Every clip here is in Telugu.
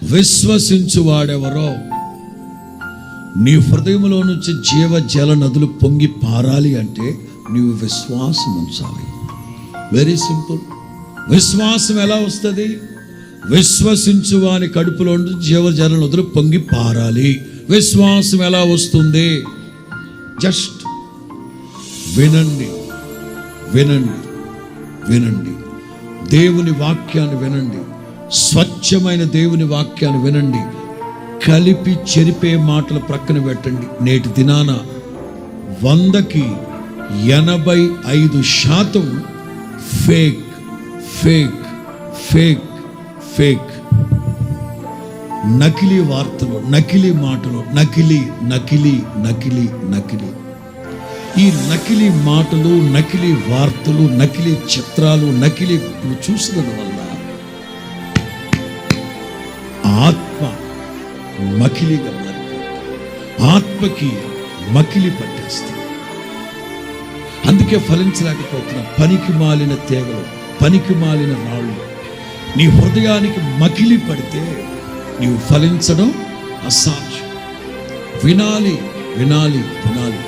విశ్వసించువాడెవరో. నీ హృదయంలో నుంచి జీవ జల నదులు పొంగి పారాలి అంటే నీవు విశ్వాసం ఉంచాలి. Very simple. విశ్వాసం ఎలా వస్తుంది? విశ్వసించువాని కడుపులో నుంచి జీవ జల నదులు పొంగి పారాలి. విశ్వాసం ఎలా వస్తుంది? జస్ట్ వినండి, వినండి, వినండి. దేవుని వాక్యాన్ని వినండి. స్వచ్ఛమైన దేవుని వాక్యాన్ని వినండి. కలిపి చెరిపే మాటలు ప్రక్కన పెట్టండి. నేటి దినాన 100కి 85% ఫేక్ ఫేక్ ఫేక్ ఫేక్. నకిలీ వార్తలు, నకిలీ మాటలు, నకిలీ నకిలీ నకిలీ నకిలీ. ఈ నకిలీ మాటలు, నకిలీ వార్తలు, నకిలీ చిత్రాలు, నకిలీ చూసినందు వల్ల ఆత్మ మకిలిగా మారిపోతుంది. ఆత్మకి మకిలి పట్టేస్తుంది. అందుకే ఫలించలేకపోతున్నా. పనికి మాలిన తీగలు, పనికి మాలిన రాళ్ళు. నీ హృదయానికి మకిలి పడితే నీవు ఫలించడం అసాధ్యం. వినాలి, వినాలి, వినాలి.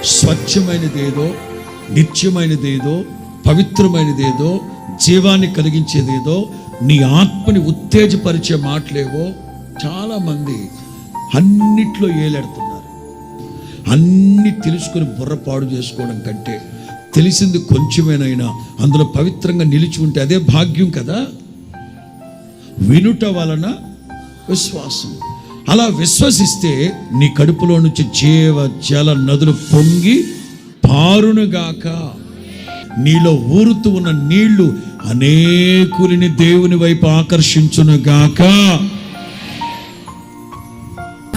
స్వచ్ఛమైనదేదో, నిత్యమైనదేదో, పవిత్రమైనదేదో, జీవాన్ని కలిగించేదేదో, నీ ఆత్మని ఉత్తేజపరిచే మాటలేవో చాలామంది అన్నిట్లో ఏలెడుతున్నారు. అన్నీ తెలుసుకొని బుర్ర పాడు చేసుకోవడం కంటే తెలిసింది కొంచెమేనైనా అందులో పవిత్రంగా నిలిచి ఉంటే అదే భాగ్యం కదా. వినుట వలన విశ్వాసం. అలా విశ్వసిస్తే నీ కడుపులో నుంచి జీవ జల నదులు పొంగి పారునుగాక. నీలో ఊరుతూ ఉన్న నీళ్లు అనేకులని దేవుని వైపు ఆకర్షించునుగాక.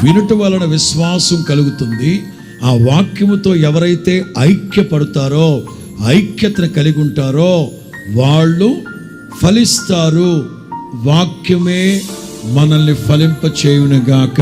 వినుట వలన విశ్వాసం కలుగుతుంది. ఆ వాక్యముతో ఎవరైతే ఐక్యపడతారో, ఐక్యతను కలిగి ఉంటారో వాళ్ళు ఫలిస్తారు. వాక్యమే మనల్ని ఫలింప చేయునుగాక.